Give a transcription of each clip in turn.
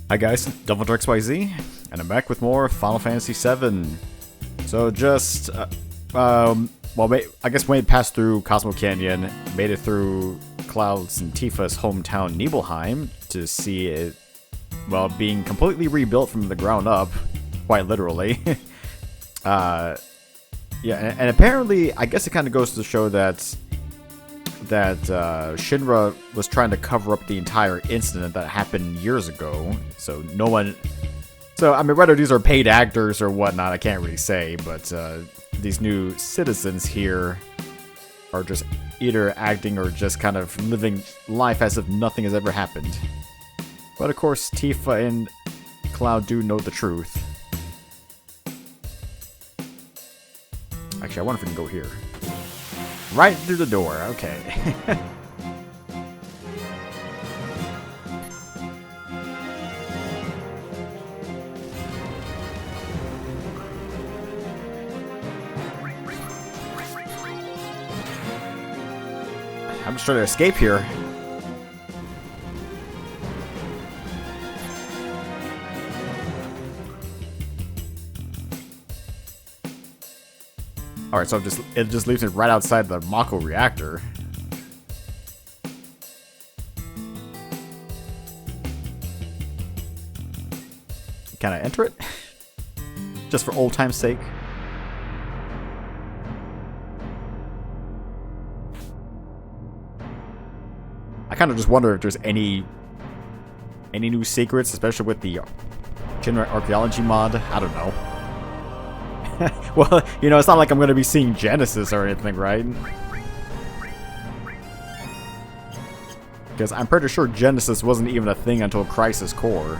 Hi guys, DevilHunterXYZ, and I'm back with more Final Fantasy VII. So just, I guess when it passed through Cosmo Canyon, made it through Cloud's and Tifa's hometown Nibelheim to see it, well, being completely rebuilt from the ground up, quite literally. Yeah, and apparently, I guess it kind of goes to show that Shinra was trying to cover up the entire incident that happened years ago. So no one... So, I mean, whether these are paid actors or whatnot, I can't really say. But these new citizens here are just either acting or just kind of living life as if nothing has ever happened. But of course, Tifa and Cloud do know the truth. Actually, I wonder if we can go here. Right through the door, okay. I'm just trying to escape here. Alright, so it just leaves me right outside the Mako reactor. Can I enter it? Just for old time's sake. I kind of just wonder if there's any new secrets, especially with the Shinra archaeology mod. I don't know. Well, you know, it's not like I'm going to be seeing Genesis or anything, right? Because I'm pretty sure Genesis wasn't even a thing until Crisis Core.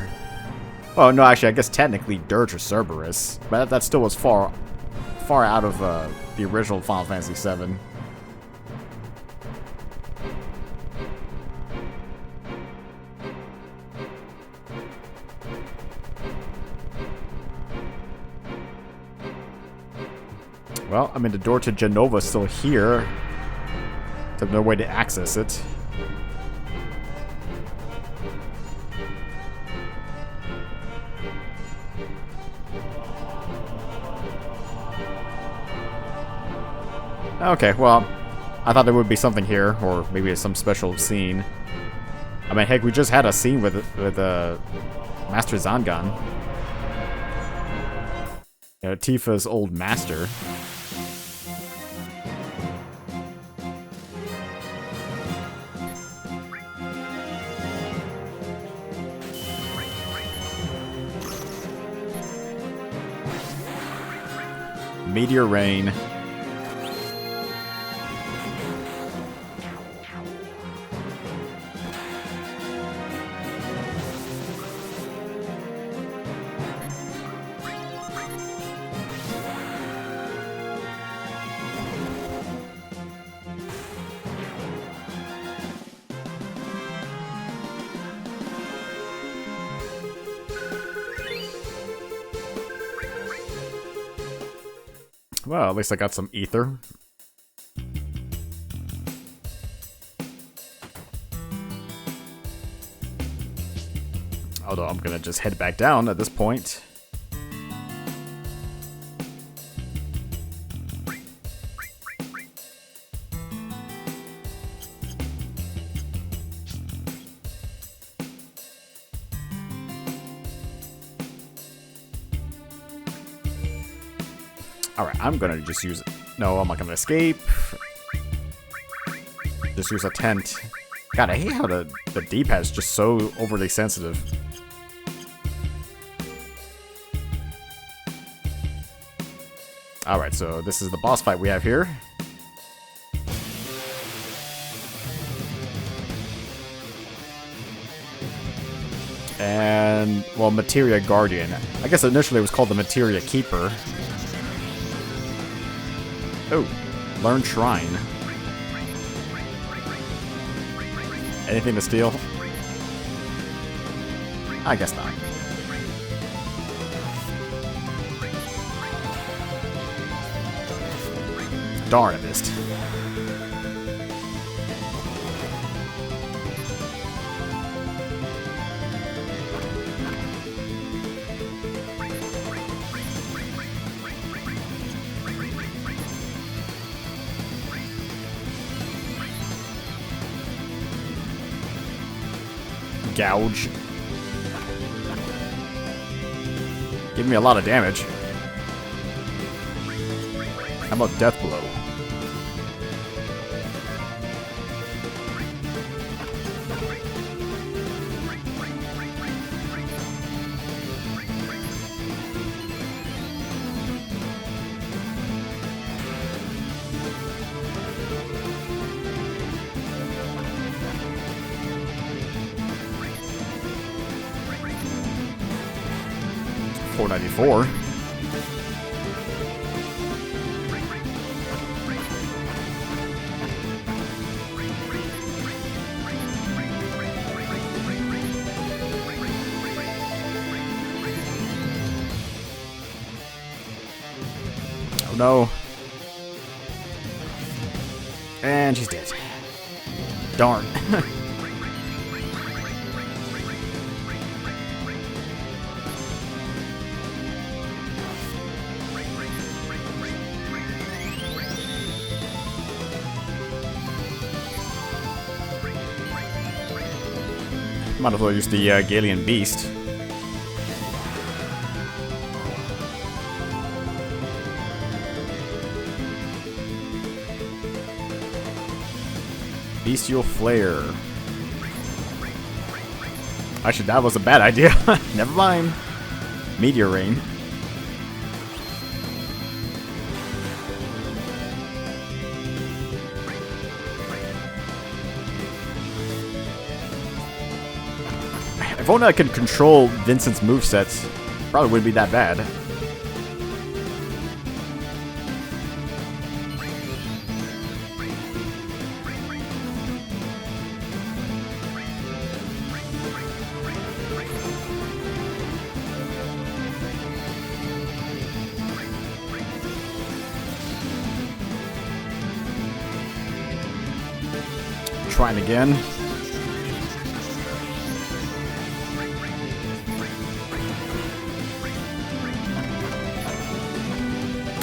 Oh, no, actually, I guess technically Dirge or Cerberus. But that still was far out of the original Final Fantasy VII. Well, I mean, the door to Genova is still here. There's no way to access it. Okay, well, I thought there would be something here, or maybe some special scene. I mean, heck, we just had a scene with Master Zangan. You know, Tifa's old master. Meteor rain. Well, at least I got some ether. Although I'm gonna just head back down at this point. Alright, I'm gonna just use it. No, I'm not gonna escape. Just use a tent. God, I hate how the D-pad is just so overly sensitive. Alright, so this is the boss fight we have here. And, well, Materia Guardian. I guess initially it was called the Materia Keeper. Oh, learn Shrine. Anything to steal? I guess not. Darn, I missed. Gouge. Giving me a lot of damage. How about Death Blow? $4.94. Oh no. And she's dead. Darn. Might as well use the Galian Beast. Bestial Flare. Actually, that was a bad idea. Never mind. Meteor Rain. If only I could control Vincent's movesets, probably wouldn't be that bad. Trying again.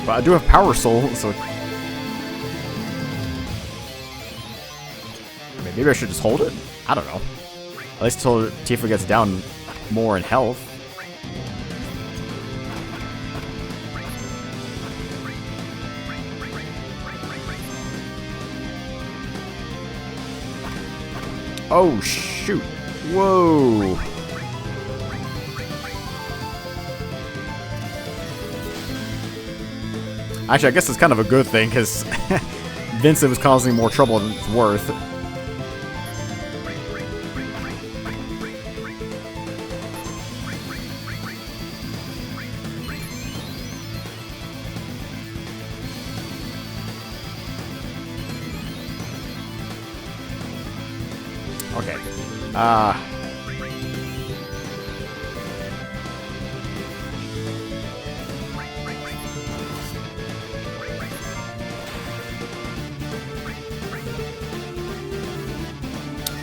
But I do have Power Soul, so... I mean, maybe I should just hold it? I don't know. At least until Tifa gets down more in health. Oh, shoot. Whoa. Actually, I guess it's kind of a good thing, because Vincent was causing more trouble than it's worth. Okay.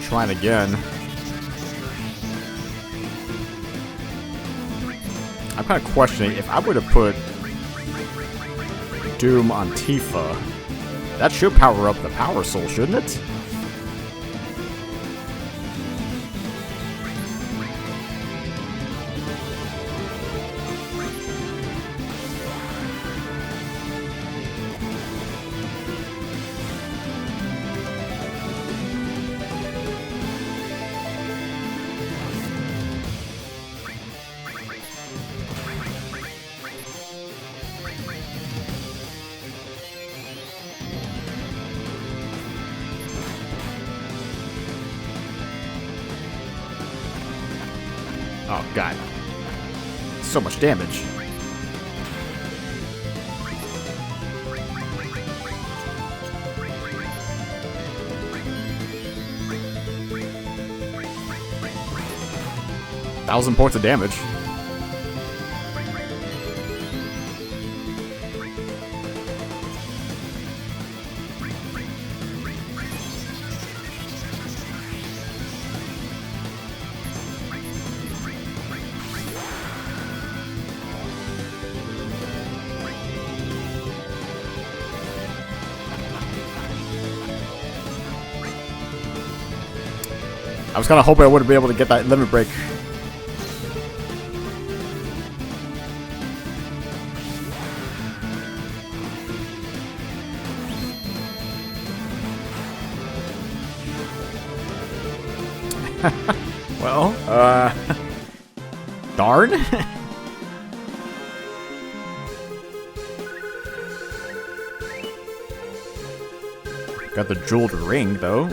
Trying again. I'm kind of questioning if I were to put Doom on Tifa, that should power up the Power Soul, shouldn't it? Oh, God. So much damage. $1,000 points of damage. I was kind of hoping I wouldn't be able to get that limit break. Well, darn. Got the jeweled ring, though.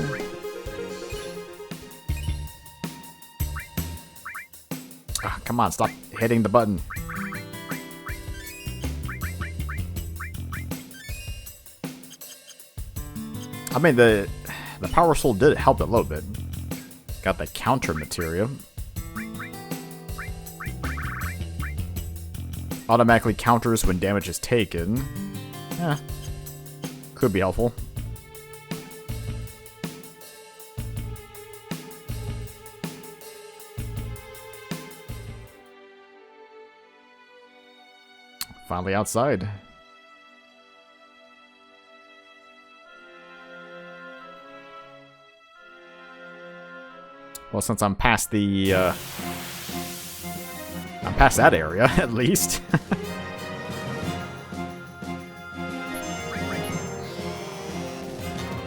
Ah, come on, stop hitting the button. I mean, the power soul did help a little bit. Got the counter materia. Automatically counters when damage is taken. Yeah, could be helpful. Finally outside. Well, since I'm past the, I'm past that area, at least.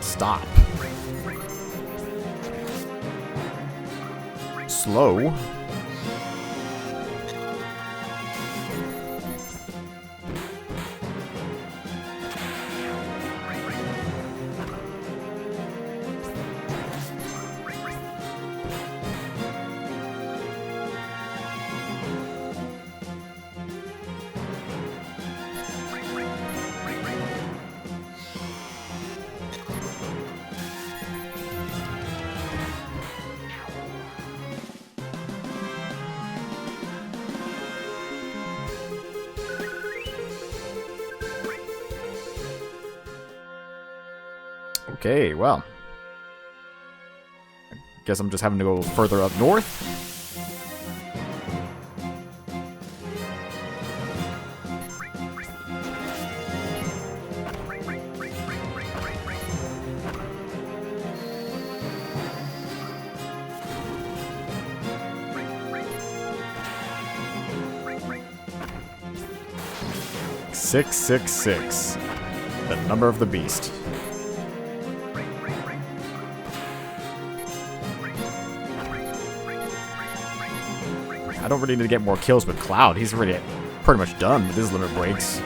Stop. Slow. Okay, well. I guess I'm just having to go further up north. Six, 666. The number of the beast. I don't really need to get more kills with Cloud. He's already pretty much done with his limit breaks.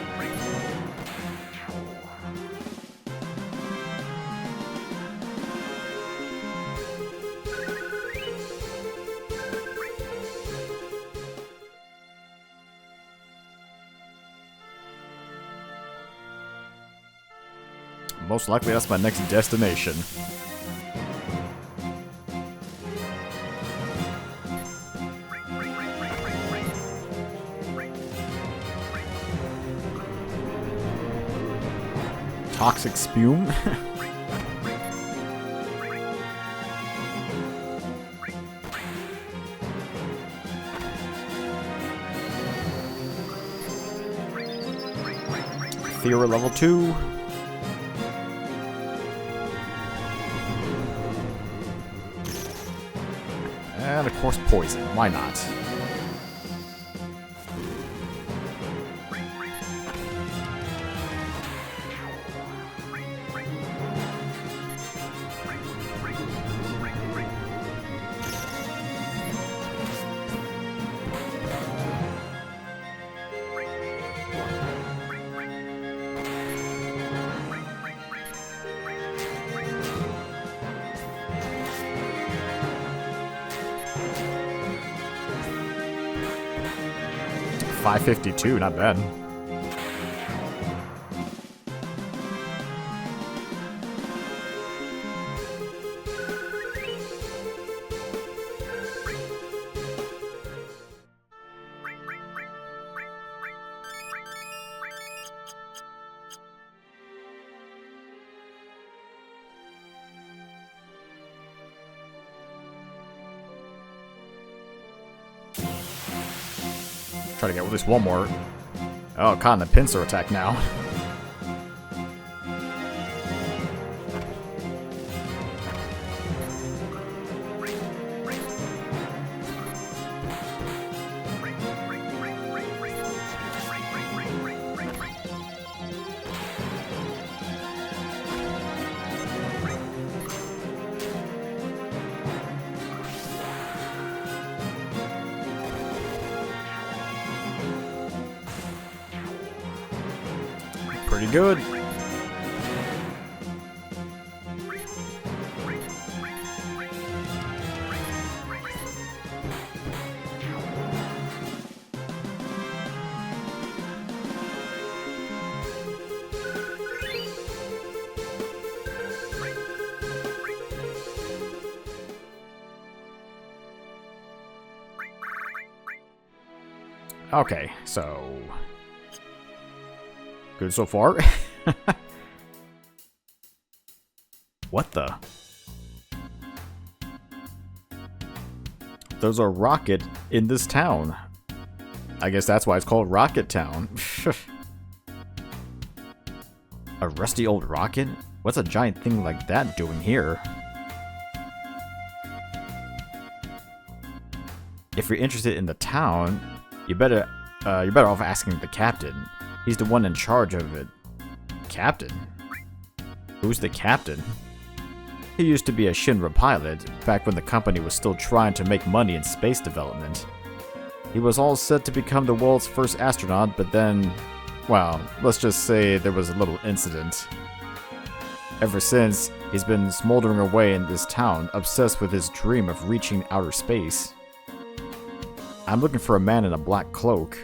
Most likely that's my next destination. Toxic spume. Theora level 2. And of course poison. Why not? $552, not bad. Try to get at least one more. Oh, caught in the pincer attack now. pretty good. Okay, so good so far. What the? There's a rocket in this town. I guess that's why it's called Rocket Town. A rusty old rocket? What's a giant thing like that doing here? If you're interested in the town, you're better off asking the captain. He's the one in charge of it. Captain? Who's the captain? He used to be a Shinra pilot, back when the company was still trying to make money in space development. He was all set to become the world's first astronaut, but then, well, let's just say there was a little incident. Ever since, he's been smoldering away in this town, obsessed with his dream of reaching outer space. I'm looking for a man in a black cloak.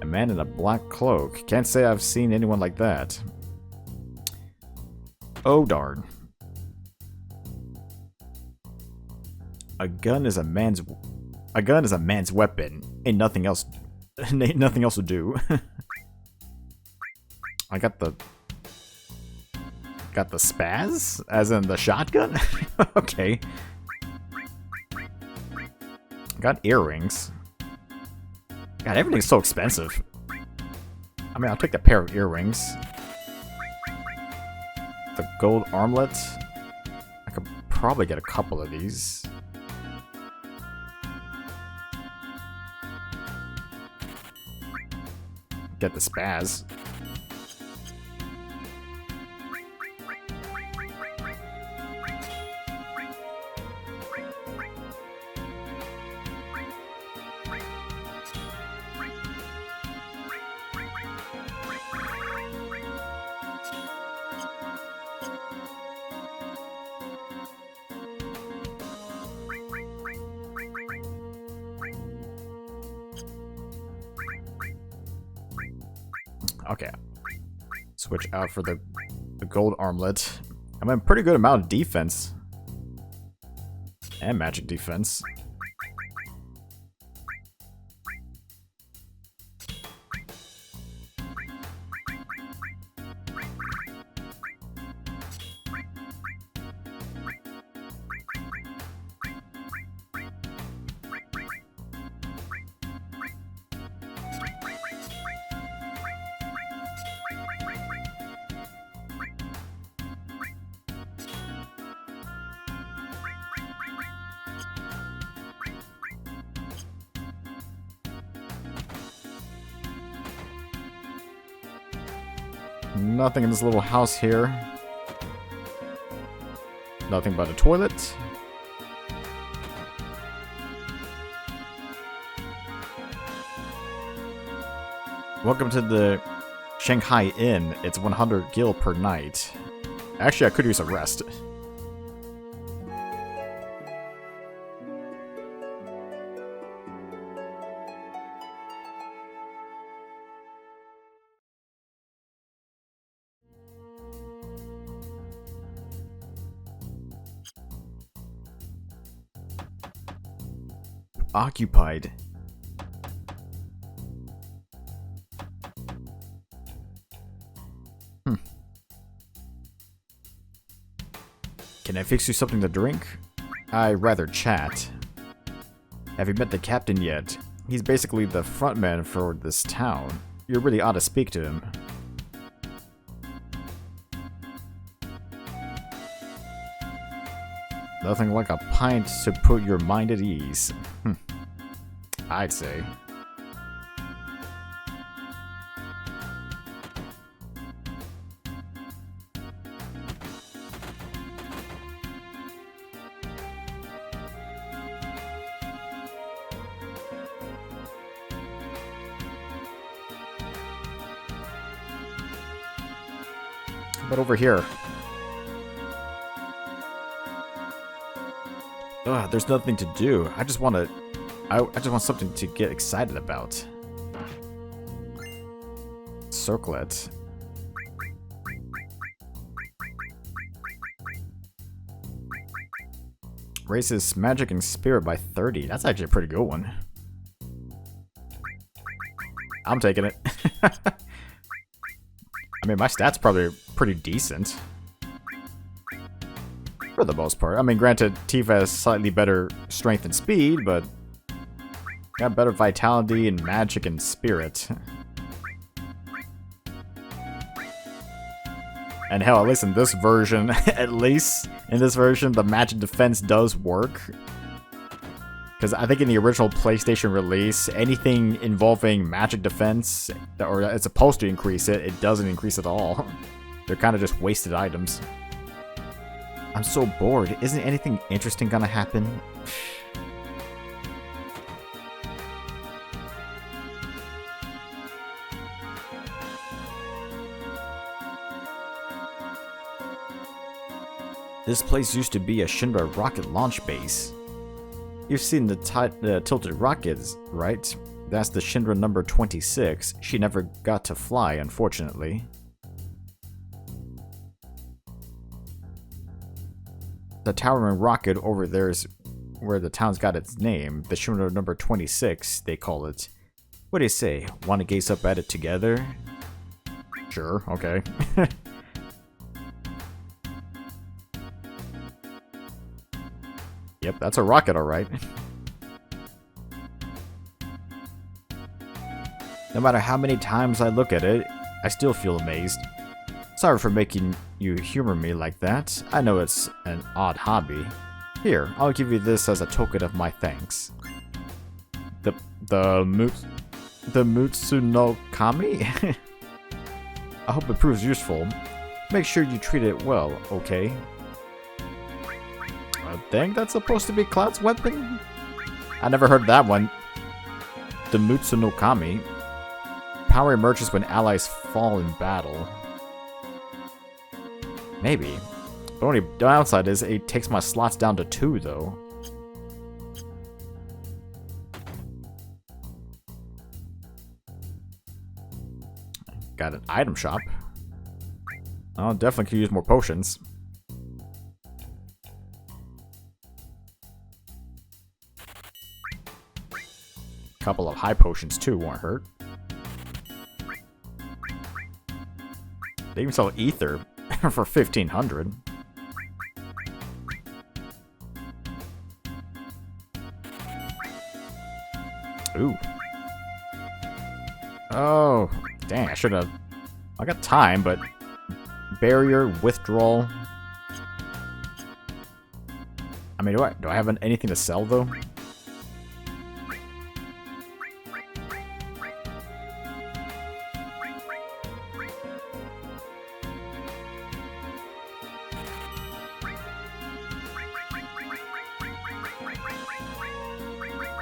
A man in a black cloak. Can't say I've seen anyone like that. Oh darn. A gun is a man's weapon. Ain't nothing else to do. I got the spaz? As in the shotgun? Okay. Got earrings. God, everything's so expensive. I mean, I'll take a pair of earrings. The gold armlet. I could probably get a couple of these. Get the spaz. Okay. Switch out for the gold armlet. I'm in a pretty good amount of defense. And magic defense. Nothing in this little house here. Nothing but a toilet. Welcome to the Shanghai Inn. It's 100 gil per night. Actually, I could use a rest. Occupied. Can I fix you something to drink? I'd rather chat. Have you met the captain yet? He's basically the frontman for this town. You really ought to speak to him. Nothing like a pint to put your mind at ease. I'd say. But over here. Ugh, there's nothing to do. I just want something to get excited about. Circlet. Raises magic and spirit by 30. That's actually a pretty good one. I'm taking it. I mean, my stats probably pretty decent. For the most part. I mean, granted, Tifa has slightly better strength and speed, but got better vitality and magic and spirit. And hell, at least in this version, the magic defense does work. Because I think in the original PlayStation release, anything involving magic defense, or it's supposed to increase it, it doesn't increase at all. They're kind of just wasted items. I'm so bored. Isn't anything interesting gonna happen? This place used to be a Shinra rocket launch base. You've seen the tilted rockets, right? That's the Shinra number 26. She never got to fly, unfortunately. The towering rocket over there is where the town's got its name. The Shinra number 26, they call it. What do you say? Want to gaze up at it together? Sure, okay. Yep, that's a rocket, alright. No matter how many times I look at it, I still feel amazed. Sorry for making you humor me like that. I know it's an odd hobby. Here, I'll give you this as a token of my thanks. The Mutsu Kami? I hope it proves useful. Make sure you treat it well, okay? I think that's supposed to be Cloud's weapon? I never heard that one. The Mutsu Kami. Power emerges when allies fall in battle. Maybe. The only downside is it takes my slots down to 2, though. Got an item shop. Oh, definitely could use more potions. Couple of high potions too won't hurt. They even sell ether for 1,500. Ooh. Oh, dang! I should have. I got time, but barrier withdrawal. I mean, do I have anything to sell though?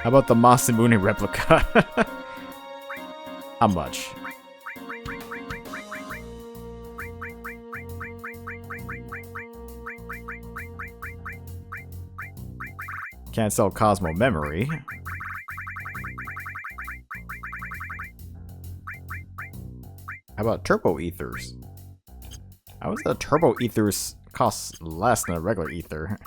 How about the Masamune replica? How much? Can't sell Cosmo Memory. How about Turbo Ethers? How is that Turbo Ethers costs less than a regular ether?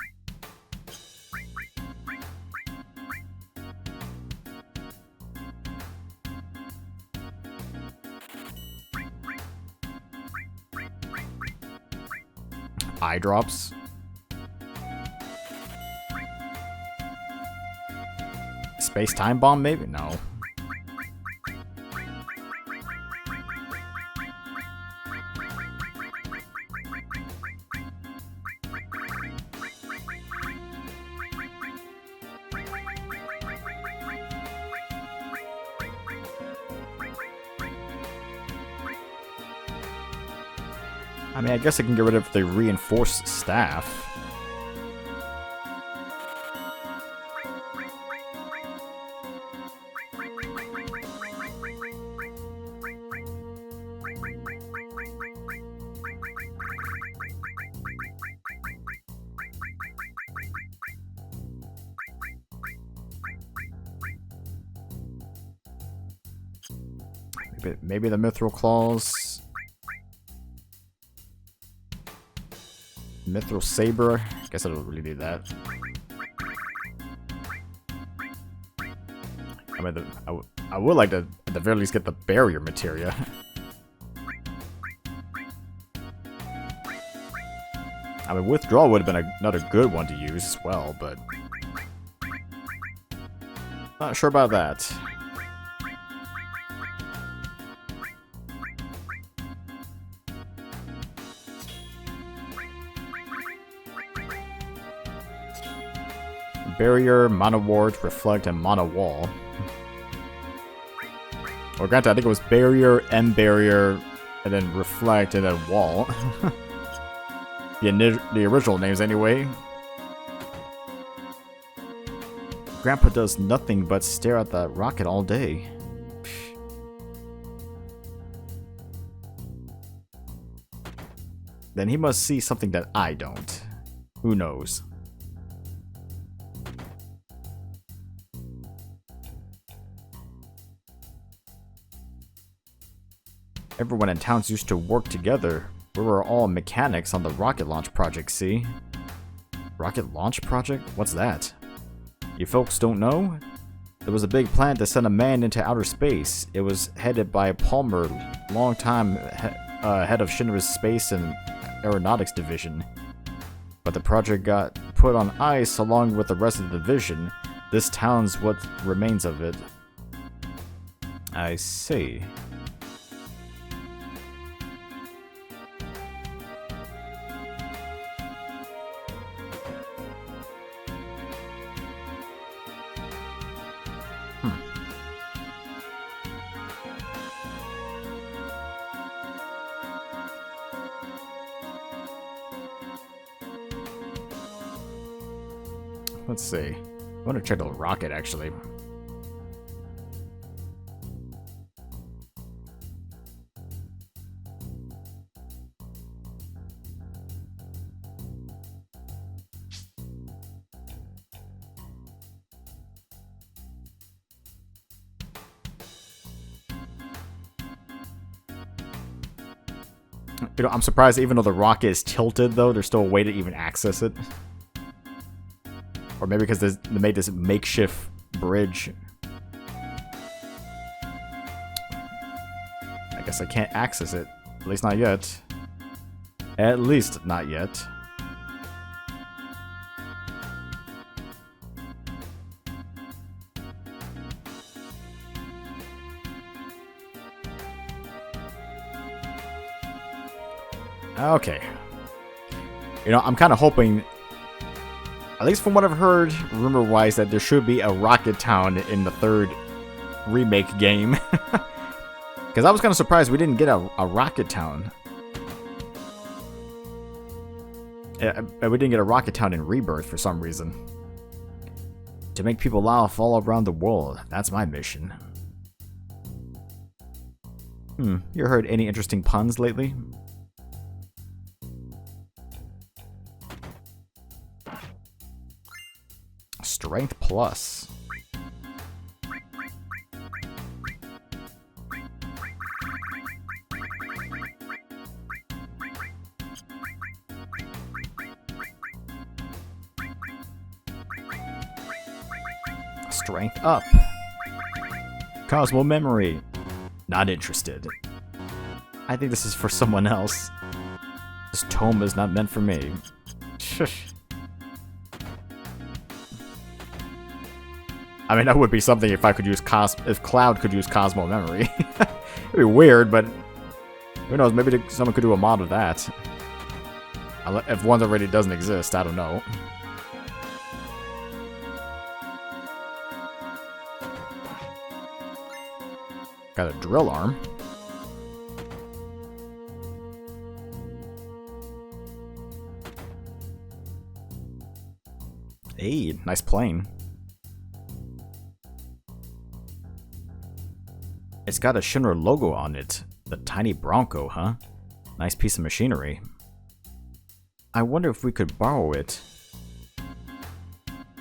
Eye drops. Space-time bomb, maybe? No. I mean, I guess I can get rid of the reinforced staff. Maybe the Mithril Claws. Mithril Saber. Guess I don't really need that. I mean, I would like to at the very least get the barrier materia. I mean, withdrawal would have been another good one to use as well, but not sure about that. Barrier, Mono Ward, Reflect, and Mono Wall. Or granted, I think it was Barrier, M Barrier, and then Reflect, and then Wall. The original names, anyway. Grandpa does nothing but stare at that rocket all day. Then he must see something that I don't. Who knows? Everyone in towns used to work together. We were all mechanics on the rocket launch project, see? Rocket launch project? What's that? You folks don't know? There was a big plan to send a man into outer space. It was headed by Palmer, long-time head of Shinra's Space and Aeronautics Division. But the project got put on ice along with the rest of the division. This town's what remains of it. I see. Let's see. I want to check the rocket, actually. You know, I'm surprised even though the rocket is tilted, though, there's still a way to even access it. Or maybe because they made this makeshift bridge. I guess I can't access it. At least not yet. At least not yet. Okay. You know, I'm kind of hoping, at least from what I've heard, rumor-wise, that there should be a Rocket Town in the third remake game. Because I was kind of surprised we didn't get a Rocket Town. We didn't get a Rocket Town in Rebirth for some reason. To make people laugh all around the world. That's my mission. You heard any interesting puns lately? Strength plus. Strength up. Cosmo memory. Not interested. I think this is for someone else. This tome is not meant for me. Shush. I mean, that would be something if I could use if Cloud could use Cosmo memory. It'd be weird, but who knows? Maybe someone could do a mod of that. If one already doesn't exist, I don't know. Got a drill arm. Hey, nice plane. It's got a Shinra logo on it. The tiny Bronco, huh? Nice piece of machinery. I wonder if we could borrow it.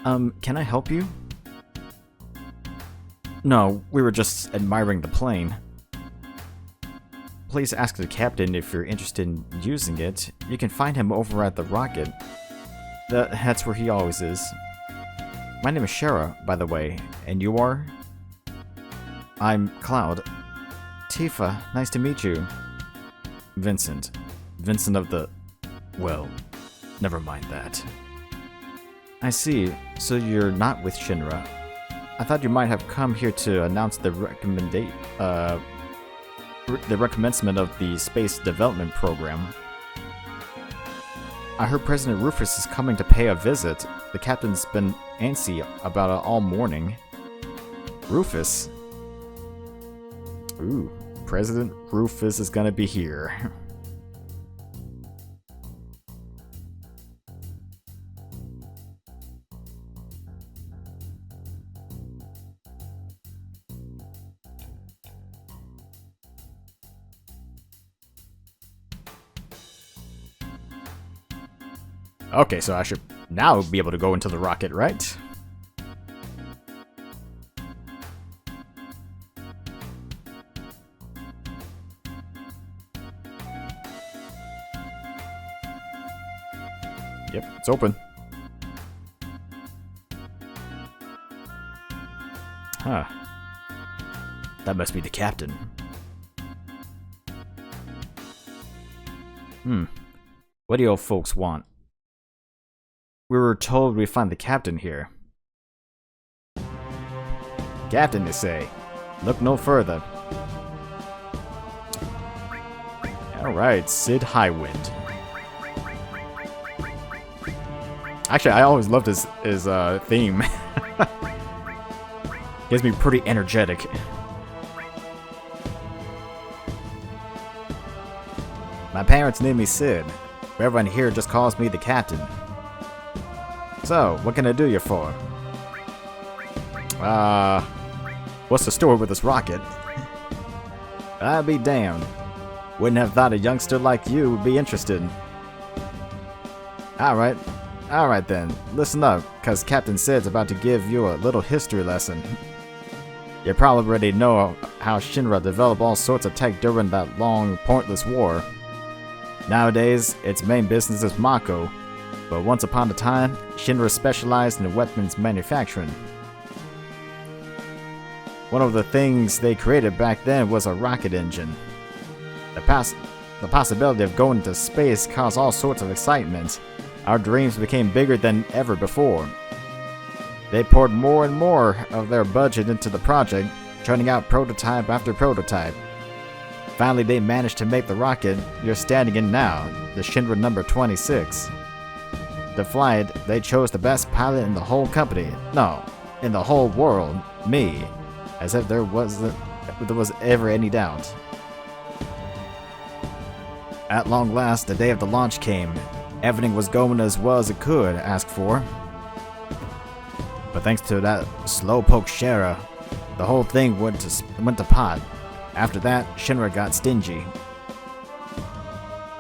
Can I help you? No, we were just admiring the plane. please ask the captain if you're interested in using it. You can find him over at the rocket. That's where he always is. My name is Shara, by the way, and you are? I'm Cloud. Tifa, nice to meet you. Vincent. Vincent of the... well, never mind that. I see, so you're not with Shinra. I thought you might have come here to announce the recommencement of the Space Development Program. I heard President Rufus is coming to pay a visit. The captain's been antsy about it all morning. Rufus? Ooh, President Rufus is gonna be here. Okay, so I should now be able to go into the rocket, right? Yep, it's open. Huh. That must be the captain. What do you folks want? We were told we'd find the captain here. Captain, they say. Look no further. Alright, Cid Highwind. Actually, I always loved his theme. Gives me pretty energetic. My parents name me Cid. Everyone here just calls me the captain. So, what can I do you for? What's the story with this rocket? I'll be damned. Wouldn't have thought a youngster like you would be interested. Alright then, listen up, cause Captain Cid's about to give you a little history lesson. You probably already know how Shinra developed all sorts of tech during that long, pointless war. Nowadays, its main business is Mako. But once upon a time, Shinra specialized in weapons manufacturing. One of the things they created back then was a rocket engine. The possibility of going to space caused all sorts of excitement. Our dreams became bigger than ever before. They poured more and more of their budget into the project, churning out prototype after prototype. Finally, they managed to make the rocket you're standing in now, the Shinra number 26. To fly it, they chose the best pilot in the whole company. No, in the whole world. Me. As if there was ever any doubt. At long last, the day of the launch came. Everything was going as well as it could ask for. But thanks to that slowpoke Shara, the whole thing went to pot. After that, Shinra got stingy.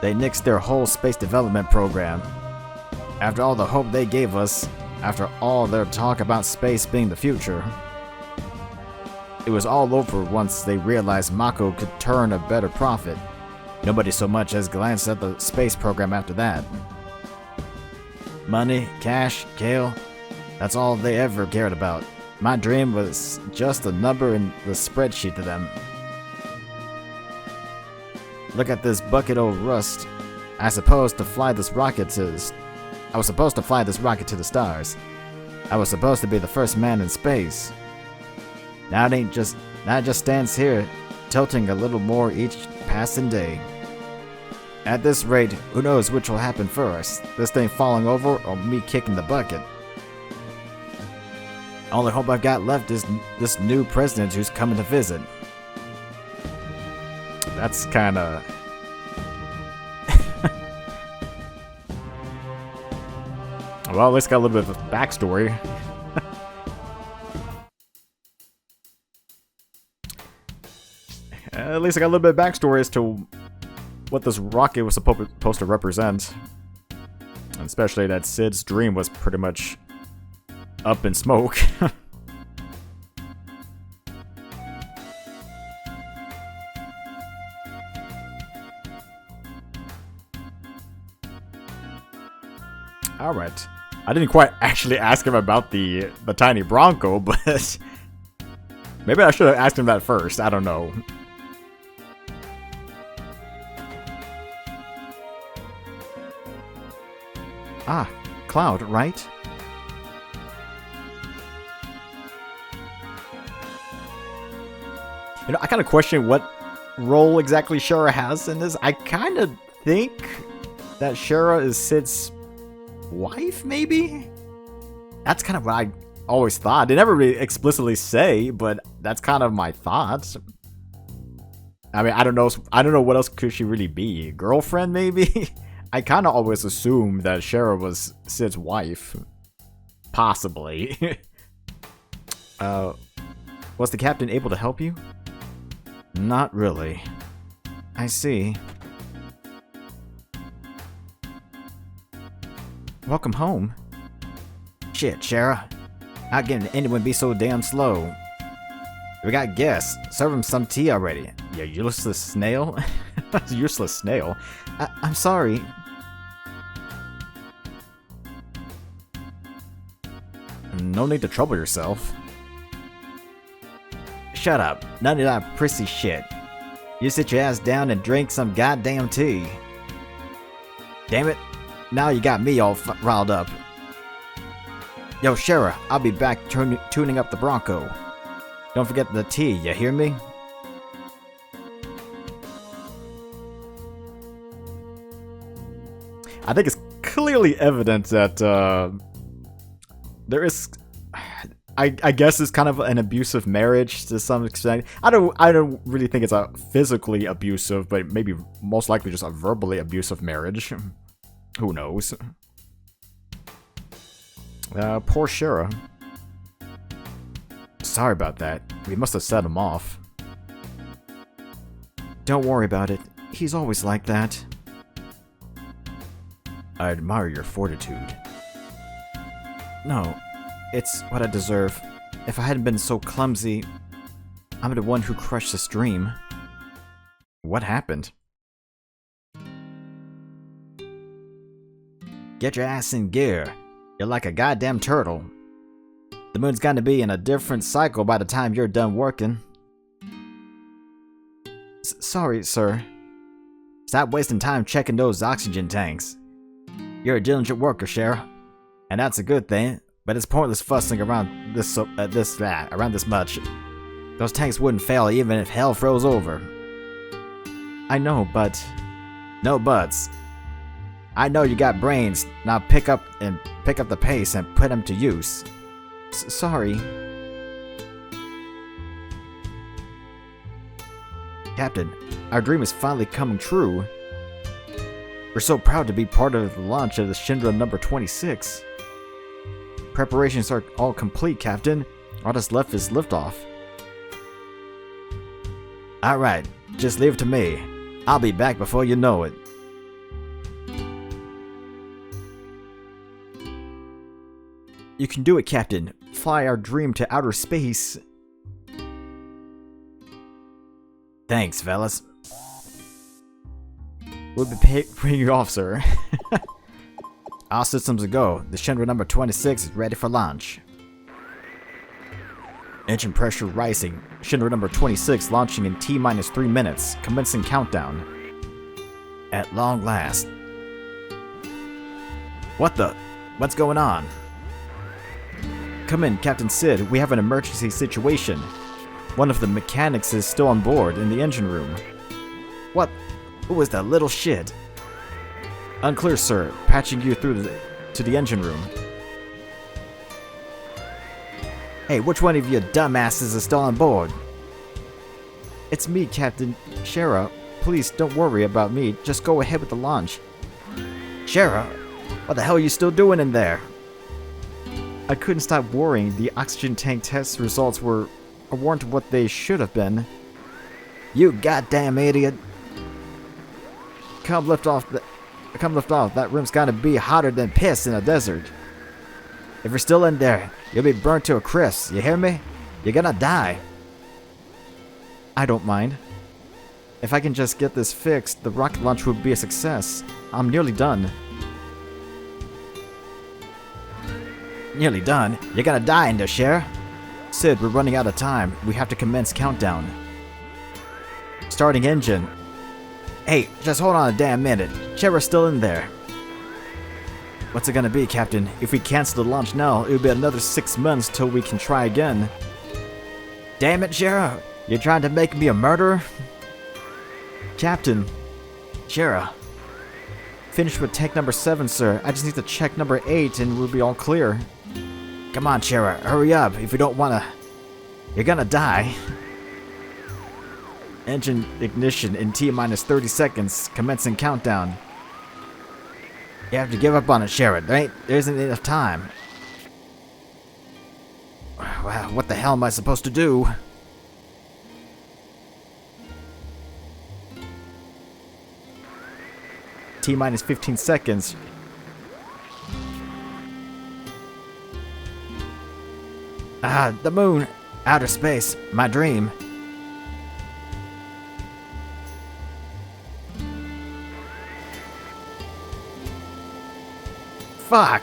They nixed their whole space development program. After all the hope they gave us, after all their talk about space being the future, it was all over once they realized Mako could turn a better profit. Nobody so much as glanced at the space program after that. Money, cash, kale, that's all they ever cared about. My dream was just a number in the spreadsheet to them. Look at this bucket of rust. I was supposed to fly this rocket to the stars. I was supposed to be the first man in space. Now it just stands here, tilting a little more each passing day. At this rate, who knows which will happen first, this thing falling over or me kicking the bucket. Only hope I've got left is this new president who's coming to visit. That's kinda... Well, at least got a little bit of a backstory. At least I got a little bit of backstory as to what this rocket was supposed to represent. And especially that Cid's dream was pretty much up in smoke. Alright. I didn't quite actually ask him about the tiny Bronco, but maybe I should have asked him that first. I don't know. Ah, Cloud, right? You know, I kind of question what role exactly Shinra has in this. I kind of think that Shinra is Cid's wife, maybe? That's kind of what I always thought. They never really explicitly say, but that's kind of my thoughts. I mean, I don't know what else could she really be? Girlfriend, maybe? I kind of always assumed that Shinra was Cid's wife. Possibly. Was the captain able to help you? Not really. I see. Welcome home. Shit, Shinra. How can anyone be so damn slow? We got guests. Serve them some tea already. You useless snail? Useless snail? I'm sorry. No need to trouble yourself. Shut up. None of that prissy shit. You sit your ass down and drink some goddamn tea. Damn it. Now you got me all riled up. Yo, Shinra, I'll be back tuning up the Bronco. Don't forget the tea, you hear me? I think it's clearly evident that there is, I guess it's kind of an abusive marriage to some extent. I don't really think it's a physically abusive, but maybe most likely just a verbally abusive marriage. Who knows? Poor Shinra. Sorry about that. We must have set him off. Don't worry about it. He's always like that. I admire your fortitude. No, it's what I deserve. If I hadn't been so clumsy, I'm the one who crushed the stream. What happened? Get your ass in gear. You're like a goddamn turtle. The moon's gonna be in a different cycle by the time you're done working. Sorry, sir. Stop wasting time checking those oxygen tanks. You're a diligent worker, Shinra. And that's a good thing, but it's pointless fussing around around this much. Those tanks wouldn't fail even if hell froze over. I know, but... No buts. I know you got brains. Now pick up the pace and put them to use. Sorry. Captain, our dream is finally coming true. We're so proud to be part of the launch of the Shinra number 26. Preparations are all complete, Captain. All that's left is liftoff. Alright, just leave it to me. I'll be back before you know it. You can do it, Captain. Fly our dream to outer space. Thanks, fellas. We'll be paying you off, sir. All systems a go. The Shinra number 26 is ready for launch. Engine pressure rising. Shinra number 26 launching in T-minus 3 minutes. Commencing countdown. At long last. What's going on? Come in, Captain Cid. We have an emergency situation. One of the mechanics is still on board in the engine room. What? Who was that little shit? Unclear, sir. Patching you through to the engine room. Hey, which one of you dumbasses is still on board? It's me, Captain Shinra. Please don't worry about me. Just go ahead with the launch. Shinra? What the hell are you still doing in there? I couldn't stop worrying. The oxygen tank test results weren't what they should have been. You goddamn idiot. Come lift off. That room's gotta be hotter than piss in a desert. If you're still in there, you'll be burnt to a crisp. You hear me? You're gonna die. I don't mind. If I can just get this fixed, the rocket launch will be a success. I'm nearly done. Nearly done. You're gonna die in there, Sheriff. Cid, we're running out of time. We have to commence countdown. Starting engine. Hey, just hold on a damn minute. Sheriff's still in there. What's it gonna be, Captain? If we cancel the launch now, it'll be another 6 months till we can try again. Damn it, Sheriff! You're trying to make me a murderer? Captain. Sheriff. Finished with tank number 7, sir. I just need to check number 8 and we'll be all clear. Come on, Sheriff, hurry up. If you don't wanna... You're gonna die. Engine ignition in T-minus 30 seconds. Commencing countdown. You have to give up on it, Sheriff. There isn't enough time. Wow, what the hell am I supposed to do? T-minus 15 seconds. Ah, the moon. Outer space. My dream. Fuck.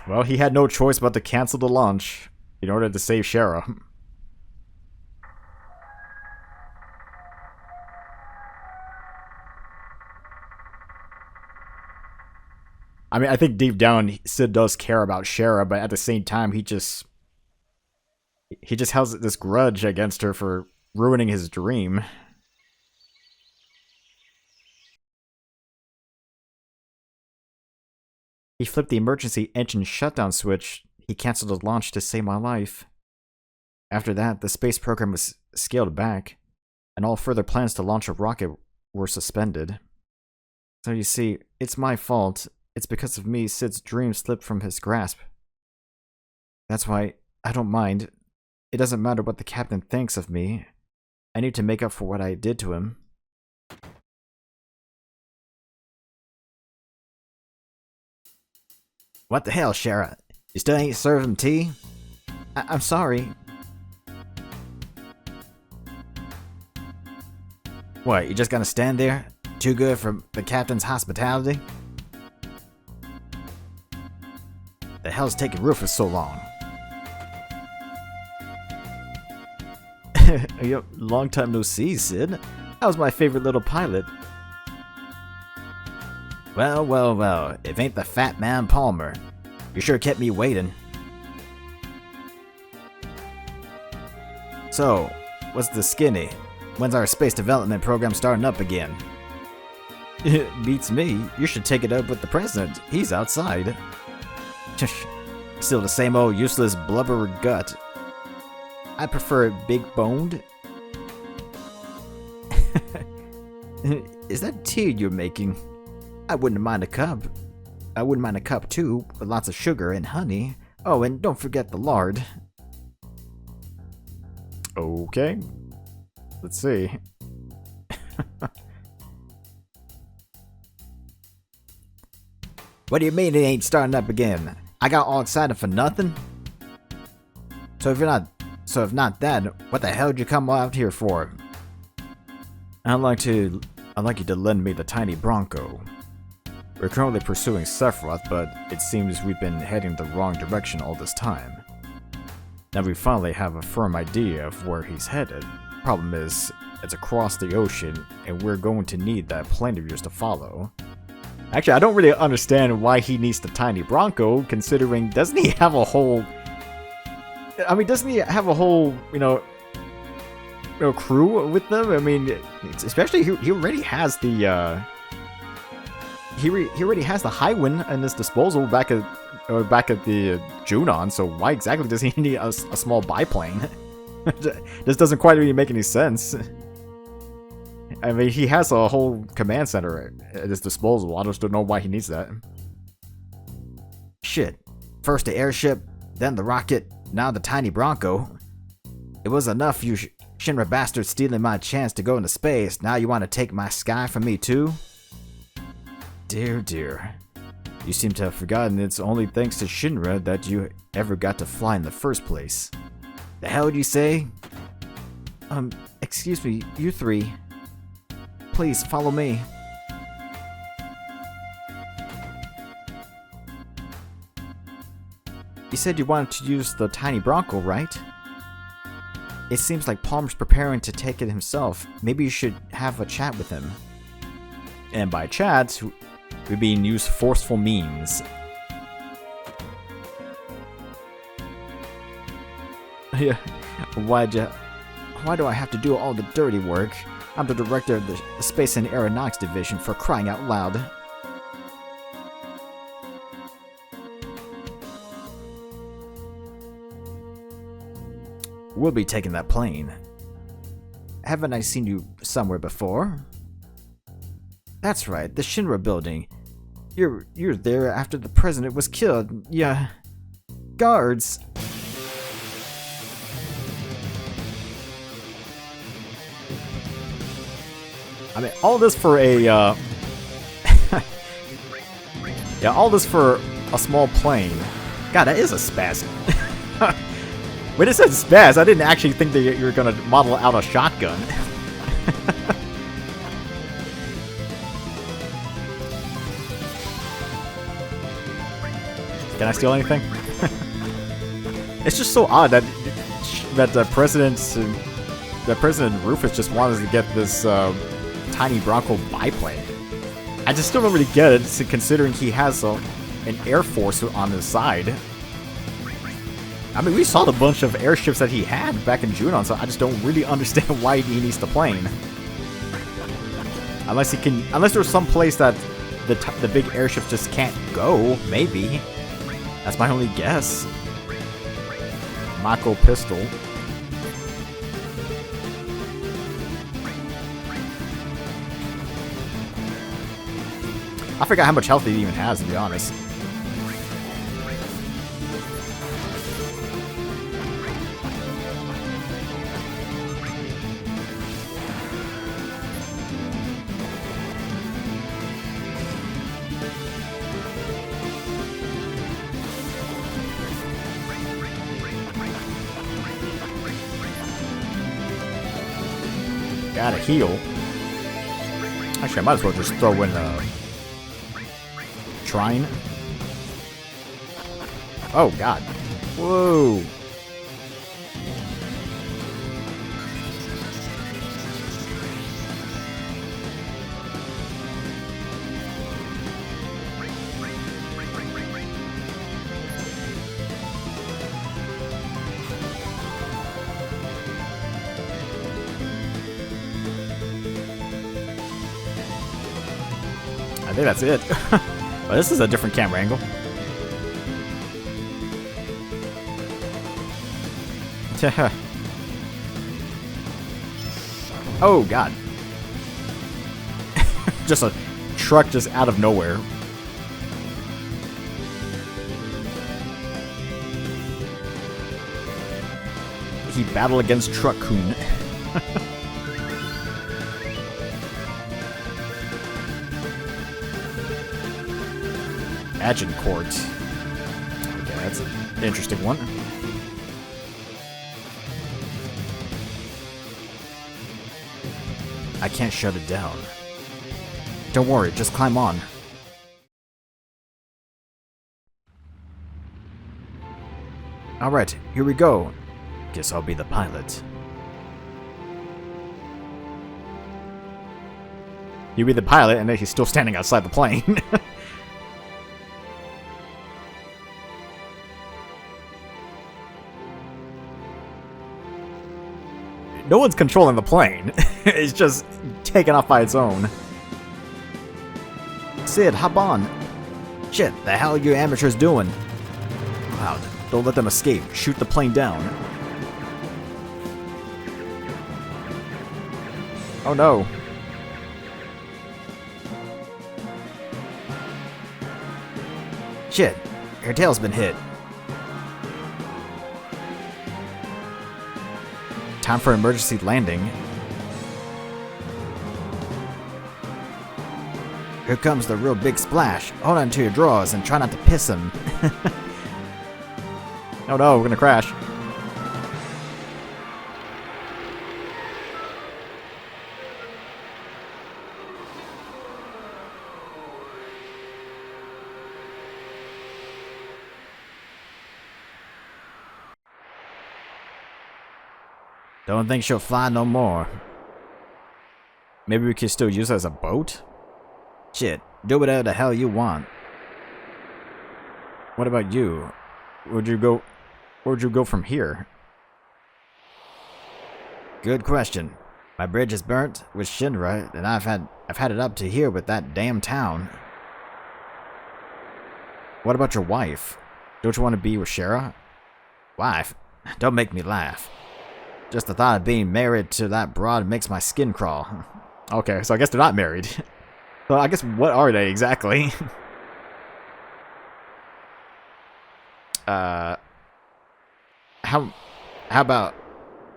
Well, he had no choice but to cancel the launch in order to save Shara. I mean, I think deep down Cid does care about Shara, but at the same time, he just has this grudge against her for ruining his dream. He flipped the emergency engine shutdown switch. He canceled the launch to save my life. After that, the space program was scaled back, and all further plans to launch a rocket were suspended. So you see, it's my fault. It's because of me Cid's dream slipped from his grasp. That's why I don't mind. It doesn't matter what the captain thinks of me. I need to make up for what I did to him. What the hell, Shara? You still ain't served him tea? I'm sorry. What, you just gonna stand there? Too good for the captain's hospitality? The hell's taking Rufus so long? Long time no see, Cid. That was my favorite little pilot. Well, well, well, if ain't the fat man Palmer. You sure kept me waiting. So, what's the skinny? When's our space development program starting up again? Beats me. You should take it up with the president. He's outside. Still the same old useless blubber gut. I prefer it big-boned. Is that tea you're making? I wouldn't mind a cup. I wouldn't mind a cup too, with lots of sugar and honey. Oh, and don't forget the lard. Okay. Let's see. What do you mean it ain't starting up again? I got all excited for nothing? So if not that, what the hell did you come out here for? I'd like you to lend me the tiny Bronco. We're currently pursuing Sephiroth, but it seems we've been heading the wrong direction all this time. Now we finally have a firm idea of where he's headed. Problem is, it's across the ocean, and we're going to need that plane of yours to follow. Actually, I don't really understand why he needs the tiny Bronco, considering doesn't he have a whole... I mean, doesn't he have a whole, crew with them? I mean, especially he already has the he already has the Highwind in his disposal back at the Junon. So why exactly does he need a small biplane? This doesn't quite really make any sense. I mean, he has a whole command center at his disposal. I just don't know why he needs that. Shit. First the airship, then the rocket, now the tiny Bronco. It was enough you Shinra bastards stealing my chance to go into space. Now you want to take my sky from me too? Dear, dear. You seem to have forgotten it's only thanks to Shinra that you ever got to fly in the first place. The hell did you say? Excuse me, you three. Please, follow me. You said you wanted to use the tiny Bronco, right? It seems like Palmer's preparing to take it himself. Maybe you should have a chat with him. And by chat, we mean use forceful means. Yeah, why do I have to do all the dirty work? I'm the director of the Space and Aeronautics Division, for crying out loud. We'll be taking that plane. Haven't I seen you somewhere before? That's right, the Shinra building. You're there after the president was killed. Yeah. Guards. I mean, all this for a, yeah, all this for a small plane. God, that is a spaz. When it said spaz, I didn't actually think that you were gonna model out a shotgun. Can I steal anything? It's just so odd that President Rufus just wanted to get this tiny Bronco biplane. I just still don't really get it, considering he has an air force on his side. I mean, we saw the bunch of airships that he had back in Junon, so I just don't really understand why he needs the plane. Unless there's some place that the big airships just can't go, maybe. That's my only guess. Mako pistol. I forgot how much health he even has, to be honest. Gotta heal. Actually, I might as well just throw in a Trine. Oh, God. Whoa. I think that's it. But this is a different camera angle. Oh, God. Just a truck just out of nowhere. He battled against Truck Kun. Agincourt. Okay, that's an interesting one. I can't shut it down. Don't worry, just climb on. Alright, here we go. Guess I'll be the pilot. You be the pilot, and then he's still standing outside the plane. No one's controlling the plane. It's just taken off by its own. Cid, hop on. Shit, the hell are you amateurs doing? Wow, don't let them escape. Shoot the plane down. Oh no. Shit, her tail's been hit. Time for emergency landing. Here comes the real big splash. Hold on to your drawers and try not to piss him. Oh no, we're gonna crash. Don't think she'll fly no more. Maybe we could still use it as a boat? Shit, do whatever the hell you want. What about you? Where'd you go from here? Good question. My bridge is burnt with Shinra, and I've had it up to here with that damn town. What about your wife? Don't you want to be with Shara? Wife? Don't make me laugh. Just the thought of being married to that broad makes my skin crawl. Okay, so I guess they're not married. So I guess what are they exactly? How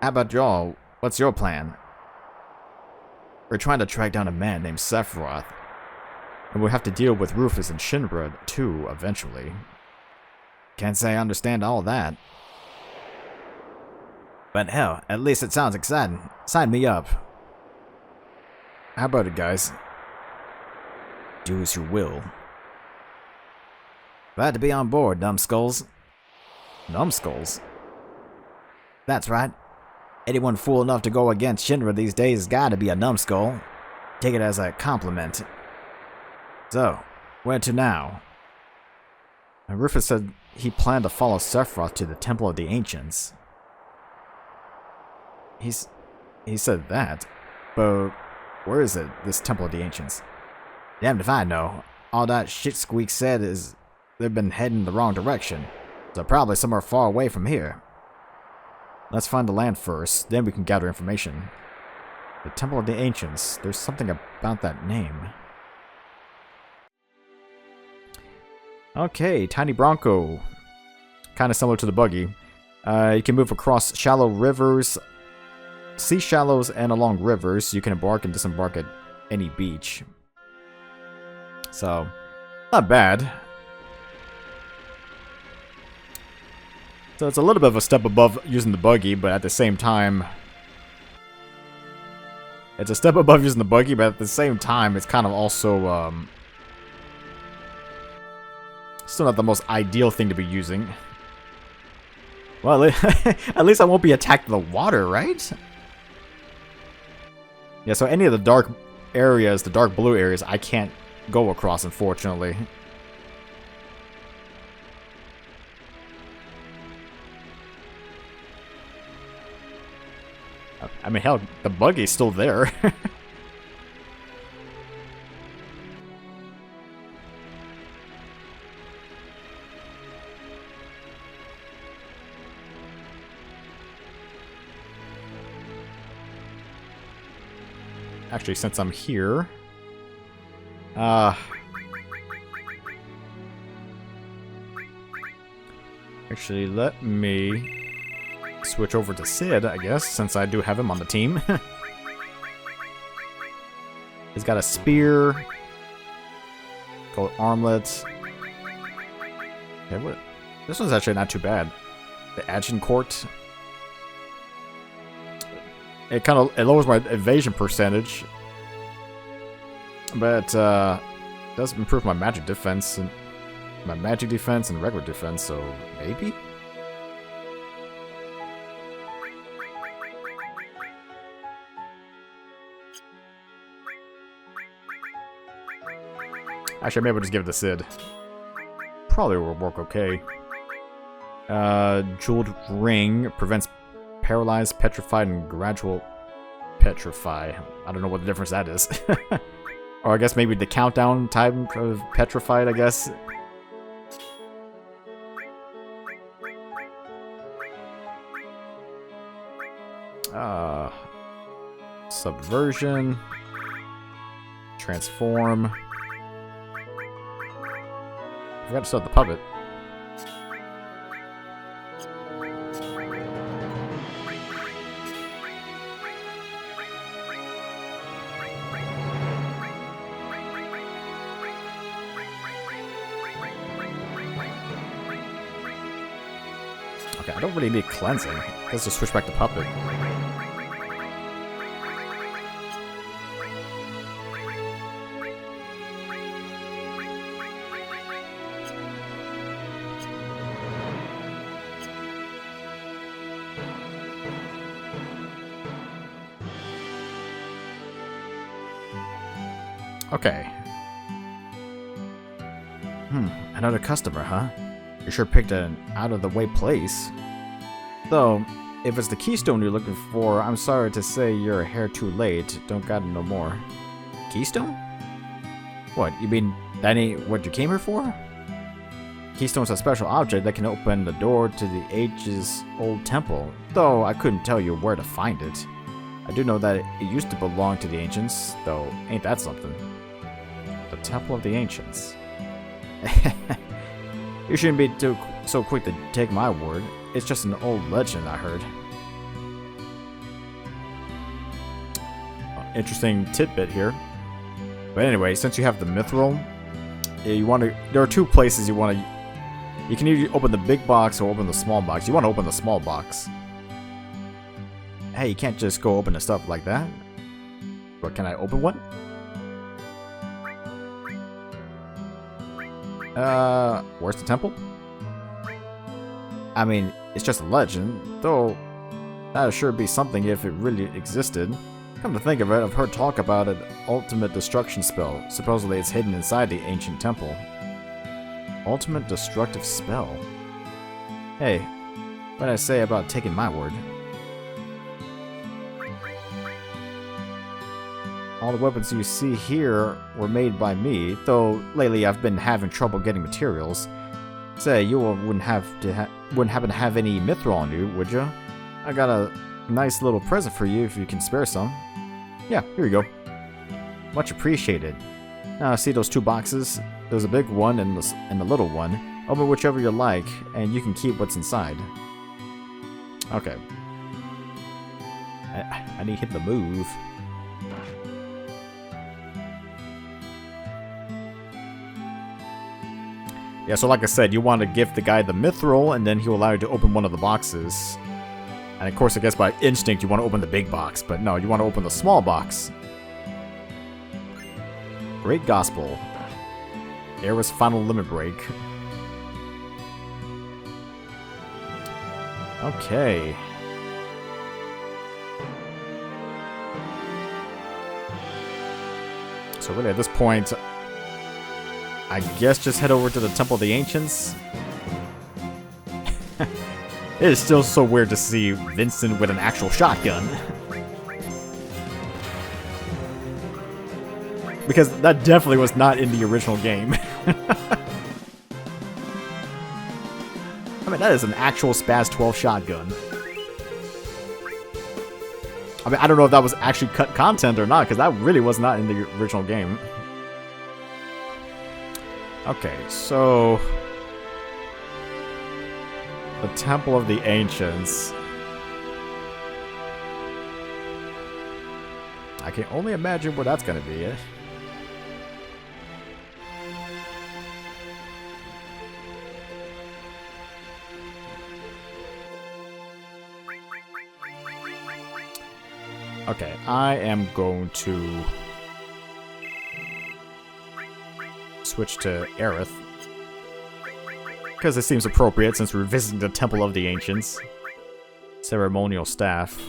about y'all? What's your plan? We're trying to track down a man named Sephiroth. And we'll have to deal with Rufus and Shinra too, eventually. Can't say I understand all that. But hell, at least it sounds exciting. Sign me up. How about it, guys? Do as you will. Glad to be on board, numbskulls. Numbskulls? That's right. Anyone fool enough to go against Shinra these days has gotta be a numbskull. Take it as a compliment. So, where to now? And Rufus said he planned to follow Sephiroth to the Temple of the Ancients. He said that, but where is it, this Temple of the Ancients? Damned if I know. All that shit Squeak said is they've been heading the wrong direction, so probably somewhere far away from here. Let's find the land first, then we can gather information. The Temple of the Ancients, there's something about that name. Okay, tiny Bronco. Kind of similar to the buggy. You can move across shallow rivers, sea shallows, and along rivers. You can embark and disembark at any beach. So, not bad. So it's a little bit of a step above using the buggy, but at the same time... It's a step above using the buggy, but at the same time, it's kind of also, still not the most ideal thing to be using. Well, at least I won't be attacked in the water, right? Yeah, so any of the dark areas, the dark blue areas, I can't go across, unfortunately. I mean, hell, the buggy's still there. Actually, since I'm here... Actually, let me switch over to Cid, I guess, since I do have him on the team. He's got a spear, gold armlets. Okay, what? This one's actually not too bad. The Agincourt. It lowers my evasion percentage, but does improve my magic defense and regular defense. So maybe. Actually, maybe we'll just give it to Cid. Probably will work okay. Jeweled ring prevents paralyzed, petrified, and gradual petrify. I don't know what the difference that is. Or I guess maybe the countdown time of petrified, I guess. Subversion. Transform. I forgot to start the puppet. Okay, I don't really need cleansing. Let's just switch back to puppet. Okay. Another customer, huh? You sure picked an out-of-the-way place. Though, if it's the keystone you're looking for, I'm sorry to say you're a hair too late. Don't got it no more. Keystone? What, you mean that ain't what you came here for? Keystone's a special object that can open the door to the age's old temple, though I couldn't tell you where to find it. I do know that it used to belong to the ancients, though ain't that something? The Temple of the Ancients. You shouldn't be so quick to take my word. It's just an old legend I heard. Interesting tidbit here. But anyway, since you have the mithril, there are two places you can either open the big box or open the small box. You want to open the small box. Hey, you can't just go open the stuff like that. But can I open one? Where's the temple? I mean, it's just a legend, though that'd sure be something if it really existed. Come to think of it, I've heard talk about an ultimate destruction spell. Supposedly it's hidden inside the ancient temple. Ultimate destructive spell? Hey, what did I say about taking my word? All the weapons you see here were made by me, though lately I've been having trouble getting materials. Say, you wouldn't happen to have any mithril on you, would you? I got a nice little present for you if you can spare some. Yeah, here you go. Much appreciated. Now, see those two boxes? There's a big one and the little one. Open whichever you like, and you can keep what's inside. Okay. I need to hit the move. Yeah, so like I said, you want to give the guy the mithril, and then he'll allow you to open one of the boxes. And of course, I guess by instinct, you want to open the big box, but no, you want to open the small box. Great Gospel. Era's final limit break. Okay. So really, at this point, I guess just head over to the Temple of the Ancients. It is still so weird to see Vincent with an actual shotgun. Because that definitely was not in the original game. I mean, that is an actual Spaz 12 shotgun. I mean, I don't know if that was actually cut content or not, because that really was not in the original game. Okay, so the Temple of the Ancients. I can only imagine where that's going to be. Okay, I am going to switch to Aerith, because it seems appropriate since we're visiting the Temple of the Ancients. Ceremonial staff.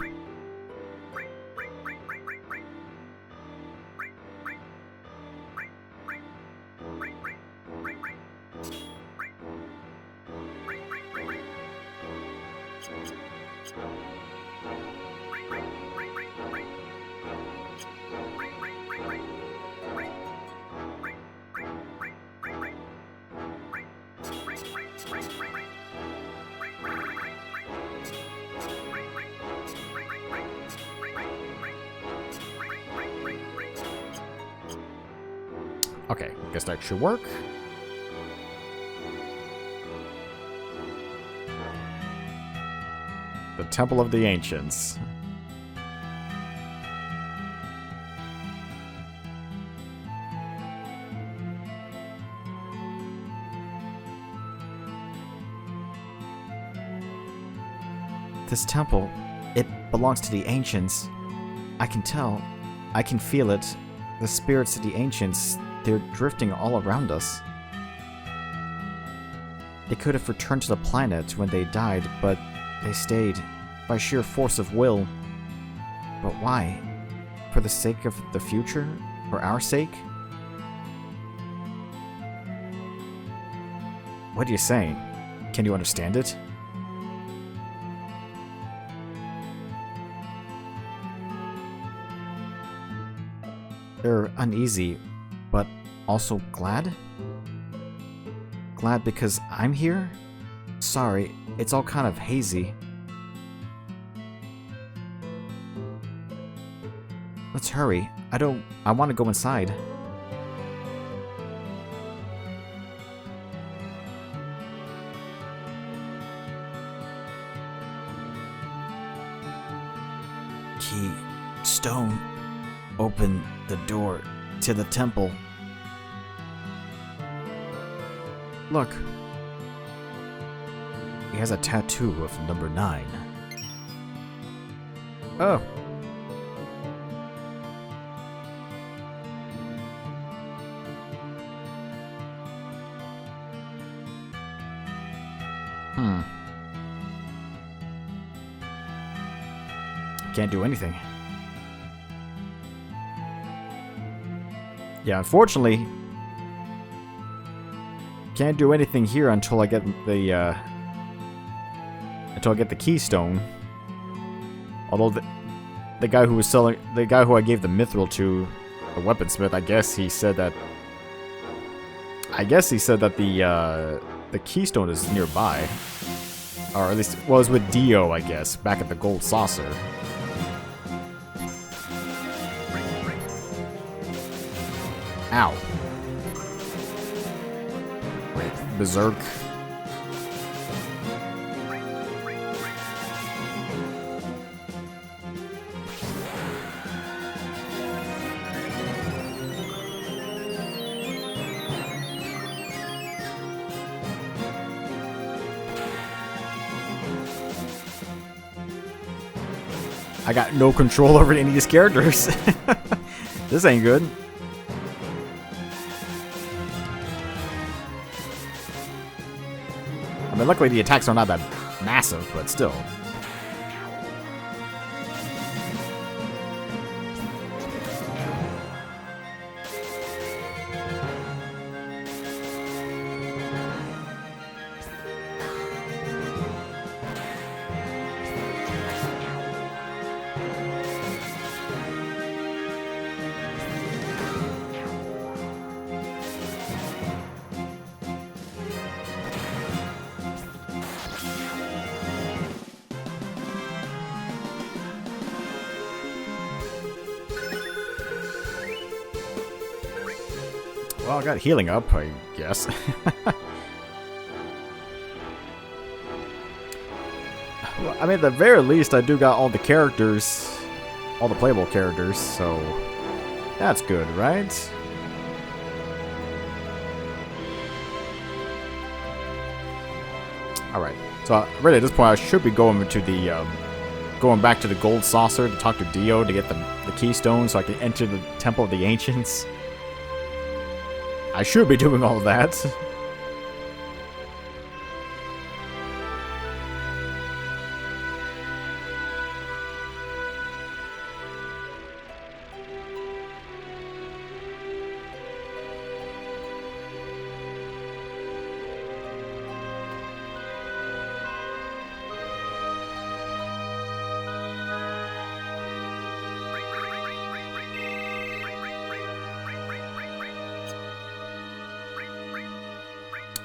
Okay, guess that should work. The Temple of the Ancients. This temple, it belongs to the ancients. I can tell. I can feel it. The spirits of the ancients, they're drifting all around us. They could have returned to the planet when they died, but they stayed by sheer force of will. But why? For the sake of the future? For our sake? What are you saying? Can you understand it? They're uneasy, but also glad? Glad because I'm here? Sorry, it's all kind of hazy. Let's hurry. I want to go inside. Key, stone, open the door to the temple. Look. He has a tattoo of number 9. Oh. Can't do anything. Yeah, unfortunately, can't do anything here until I get the keystone. Although the guy who was selling, the guy who I gave the mithril to, the weaponsmith, I guess he said that the keystone is nearby, or at least it was with Dio, I guess, back at the Gold Saucer. Ow. Berserk. I got no control over any of these characters. This ain't good. I mean, luckily the attacks are not that massive, but still. Well, I got healing up, I guess. Well, I mean, at the very least, I do got all the characters, all the playable characters, so that's good, right? Alright, so really at this point, I should be going to the, going back to the Gold Saucer to talk to Dio to get the keystone so I can enter the Temple of the Ancients. I should be doing all of that.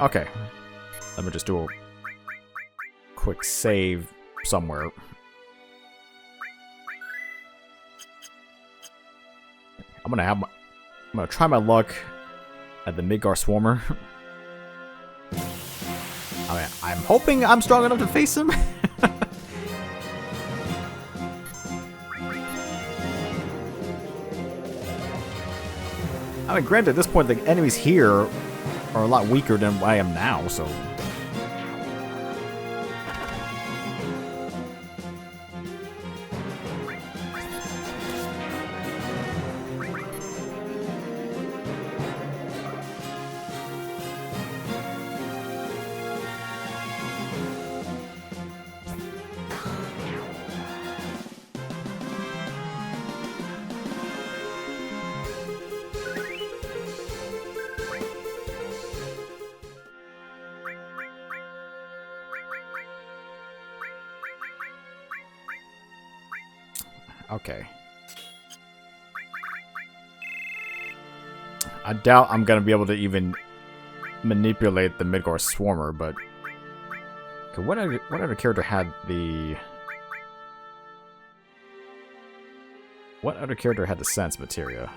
Okay, let me just do a quick save somewhere. I'm gonna try my luck at the Midgar Swarmer. I mean, I'm hoping I'm strong enough to face him. I mean, granted, at this point, the enemies here are a lot weaker than I am now, so... Okay. I doubt I'm gonna be able to even manipulate the Midgar Swarmer, but... Okay, what other character had the... What other character had the Sense Materia?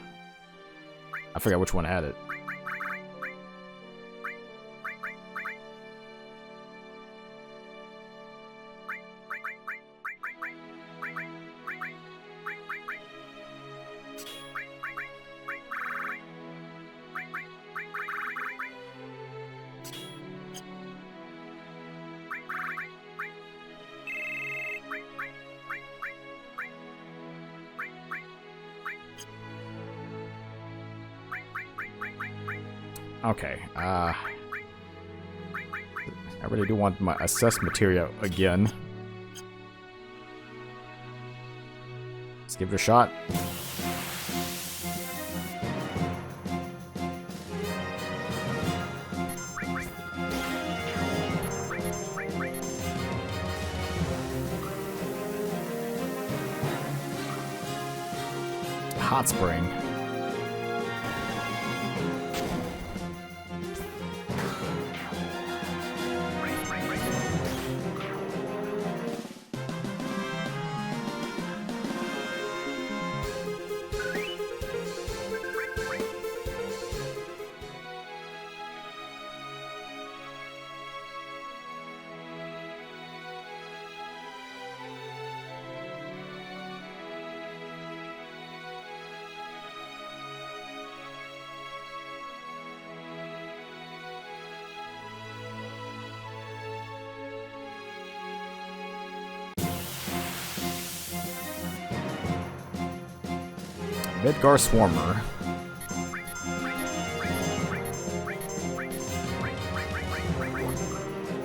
I forgot which one had it. Okay, I really do want my assess materia again. Let's give it a shot. Hot Spring. Midgar Swarmer.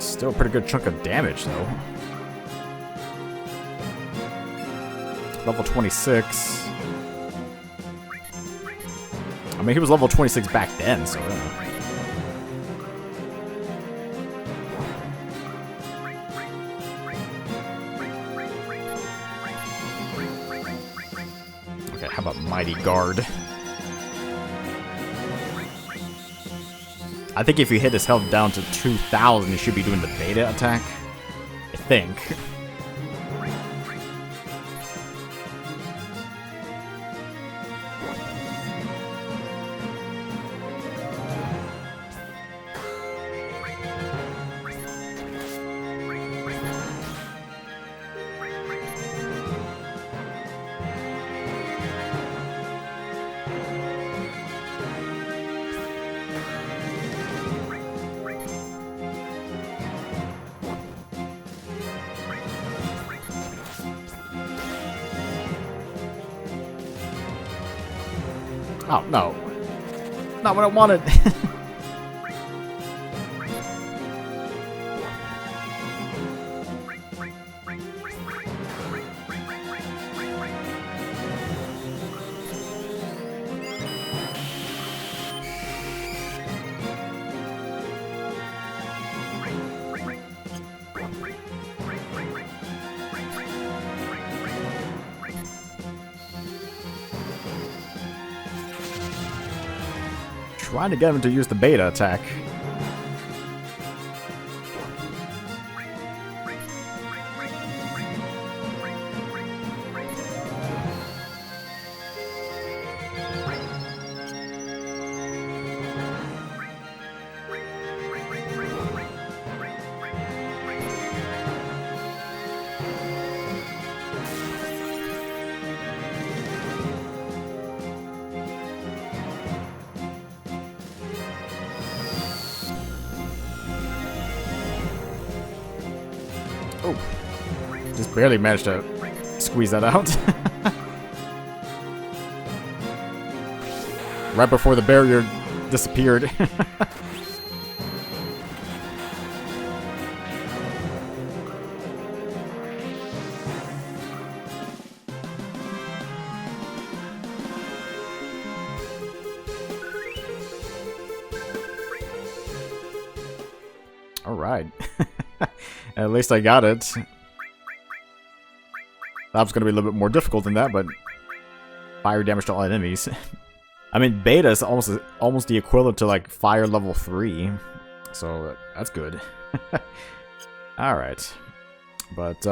Still a pretty good chunk of damage, though. Level 26. I mean, he was level 26 back then, so... How about Mighty Guard? I think if you hit his health down to 2,000, you should be doing the beta attack. I think. Oh, no. Not what I wanted. Trying to get him to use the beta attack. Oh, just barely managed to squeeze that out. Right before the barrier disappeared. All right. At least I got it. That was going to be a little bit more difficult than that, but fire damage to all enemies. I mean, beta is almost the equivalent to like fire level 3, so that's good. All right, but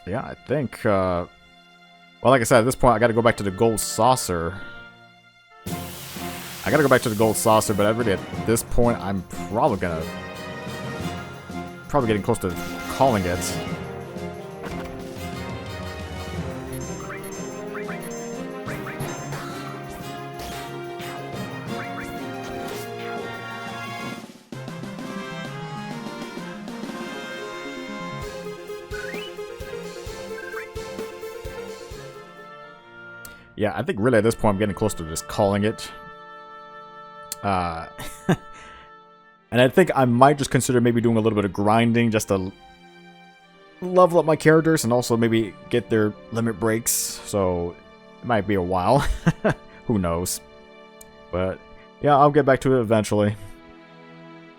yeah, I think. Well, like I said, at this point, I got to go back to the gold saucer. I got to go back to the gold saucer, but really at this point, I'm probably getting close to calling it. Yeah, I think really at this point I'm getting close to just calling it. And I think I might just consider maybe doing a little bit of grinding just to level up my characters and also maybe get their limit breaks. So it might be a while. Who knows? But yeah, I'll get back to it eventually.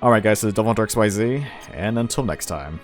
Alright guys, this is DevilHunterXYZ, and until next time.